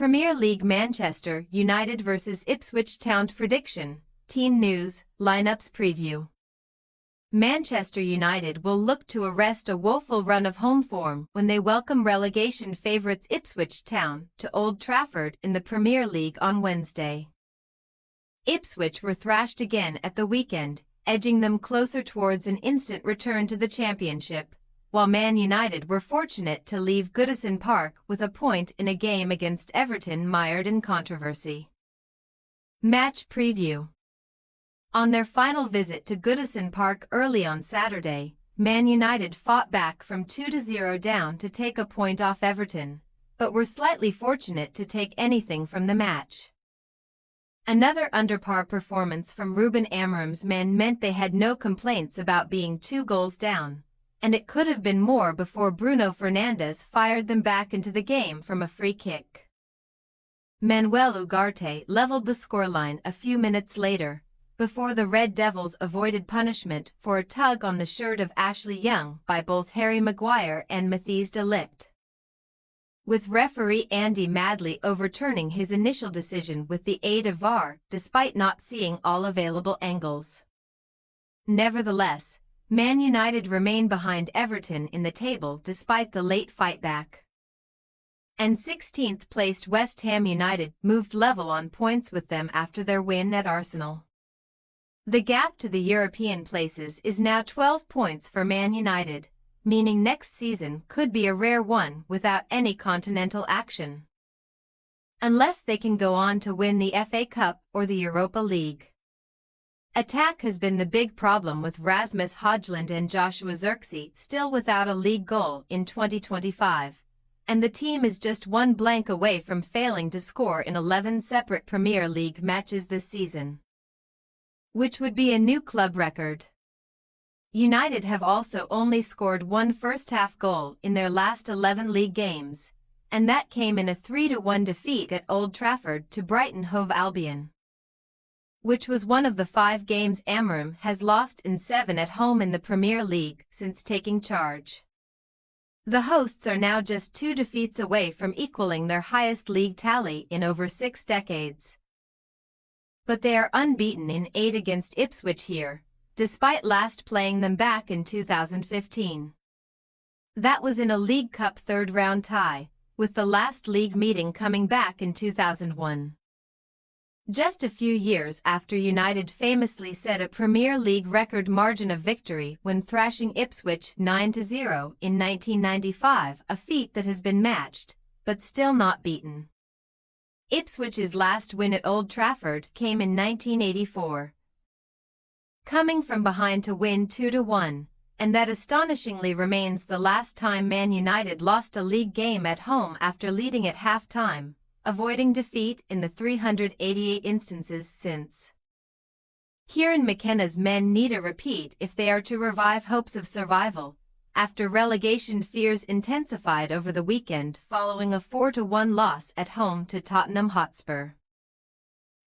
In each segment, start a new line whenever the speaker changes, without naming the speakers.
Premier League Manchester United vs Ipswich Town prediction, team news, lineups preview. Manchester United will look to arrest a woeful run of home form when they welcome relegation favourites Ipswich Town to Old Trafford in the Premier League on Wednesday. Ipswich were thrashed again at the weekend, edging them closer towards an instant return to the Championship, while Man United were fortunate to leave Goodison Park with a point in a game against Everton mired in controversy. Match preview. On their final visit to Goodison Park early on Saturday, Man United fought back from 2-0 down to take a point off Everton, but were slightly fortunate to take anything from the match. Another under-par performance from Ruben Amorim's men meant they had no complaints about being 2 goals down, and it could have been more before Bruno Fernandes fired them back into the game from a free kick. Manuel Ugarte leveled the scoreline a few minutes later, before the Red Devils avoided punishment for a tug on the shirt of Ashley Young by both Harry Maguire and Matthijs de Ligt, with referee Andy Madley overturning his initial decision with the aid of VAR despite not seeing all available angles. Nevertheless, Man United remain behind Everton in the table despite the late fightback. And 16th-placed West Ham United moved level on points with them after their win at Arsenal. The gap to the European places is now 12 points for Man United, meaning next season could be a rare one without any continental action, unless they can go on to win the FA Cup or the Europa League. Attack has been the big problem with Rasmus Højlund and Joshua Zirkzee still without a league goal in 2025, and the team is just one blank away from failing to score in 11 separate Premier League matches this season, which would be a new club record. United have also only scored one first-half goal in their last 11 league games, and that came in a 3-1 defeat at Old Trafford to Brighton Hove Albion, which was one of the 5 games Amorim has lost in 7 at home in the Premier League since taking charge. The hosts are now just 2 defeats away from equaling their highest league tally in over 6 decades. But they are unbeaten in 8 against Ipswich here, despite last playing them back in 2015. That was in a League Cup third-round tie, with the last league meeting coming back in 2001. Just a few years after United famously set a Premier League record margin of victory when thrashing Ipswich 9-0 in 1995, a feat that has been matched, but still not beaten. Ipswich's last win at Old Trafford came in 1984, coming from behind to win 2-1, and that astonishingly remains the last time Man United lost a league game at home after leading at half-time, avoiding defeat in the 388 instances since. Kieran McKenna's men need a repeat if they are to revive hopes of survival, after relegation fears intensified over the weekend following a 4-1 loss at home to Tottenham Hotspur.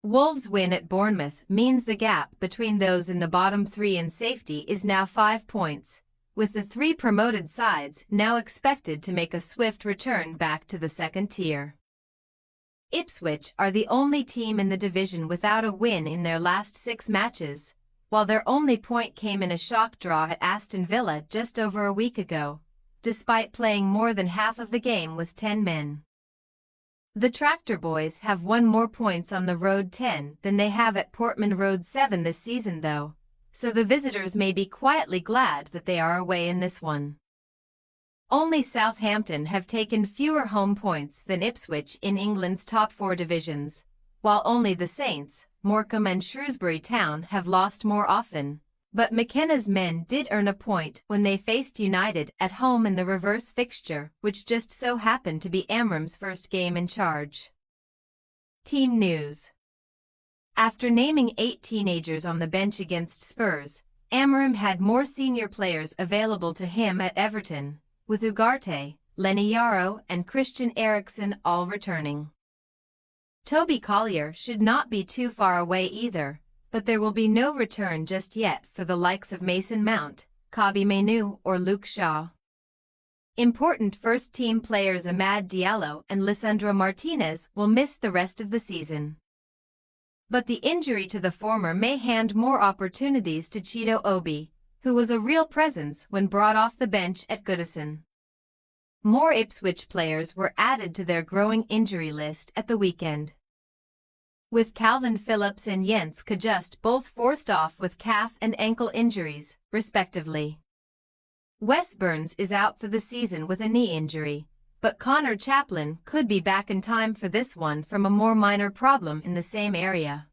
Wolves' win at Bournemouth means the gap between those in the bottom 3 and safety is now 5 points, with the 3 promoted sides now expected to make a swift return back to the second tier. Ipswich are the only team in the division without a win in their last 6 matches, while their only point came in a shock draw at Aston Villa just over a week ago, despite playing more than half of the game with 10 men. The Tractor Boys have won more points on the Road 10 than they have at Portman Road 7 this season though, so the visitors may be quietly glad that they are away in this one. Only Southampton have taken fewer home points than Ipswich in England's top 4 divisions, while only the Saints, Morecambe and Shrewsbury Town have lost more often, but McKenna's men did earn a point when they faced United at home in the reverse fixture, which just so happened to be Amorim's first game in charge. Team news. After naming 8 teenagers on the bench against Spurs, Amorim had more senior players available to him at Everton, with Ugarte, Lenny Yaro and Christian Eriksen all returning. Toby Collier should not be too far away either, but there will be no return just yet for the likes of Mason Mount, Kobbie Mainoo or Luke Shaw. Important first-team players Amad Diallo and Lisandro Martinez will miss the rest of the season. But the injury to the former may hand more opportunities to Chido Obi, who was a real presence when brought off the bench at Goodison. More Ipswich players were added to their growing injury list at the weekend, with Calvin Phillips and Jens Kajust both forced off with calf and ankle injuries, respectively. Wes Burns is out for the season with a knee injury, but Connor Chaplin could be back in time for this one from a more minor problem in the same area,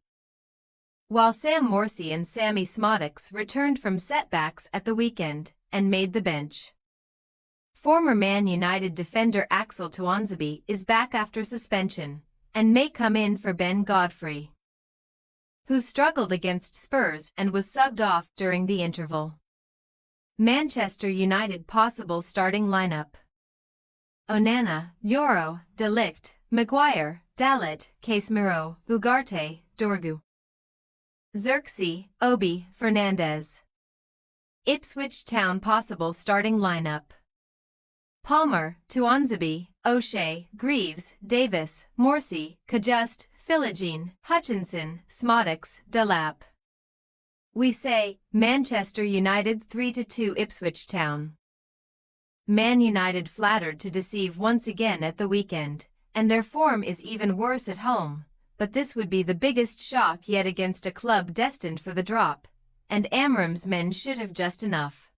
while Sam Morsey and Sammy Smodix returned from setbacks at the weekend and made the bench. Former Man United defender Axel Tuanzebe is back after suspension and may come in for Ben Godfrey, who struggled against Spurs and was subbed off during the interval. Manchester United possible starting lineup: Onana, Yoro, De Ligt, Maguire, Dalit, Casemiro, Ugarte, Dorgu, Xerxes, Obi, Fernandez. Ipswich Town possible starting lineup: Palmer, Tuanzebe, O'Shea, Greaves, Davis, Morsey, Kajust, Philogene, Hutchinson, Smodix, Delap. We say, Manchester United 3-2 Ipswich Town. Man United flattered to deceive once again at the weekend, and their form is even worse at home, but this would be the biggest shock yet against a club destined for the drop, and Amorim's men should have just enough.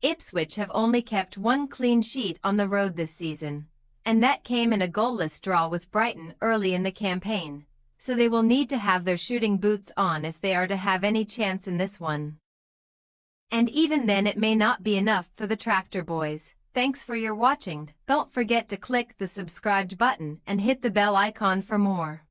Ipswich have only kept one clean sheet on the road this season, and that came in a goalless draw with Brighton early in the campaign, so they will need to have their shooting boots on if they are to have any chance in this one. And even then it may not be enough for the Tractor Boys. Thanks for your watching. Don't forget to click the subscribed button and hit the bell icon for more.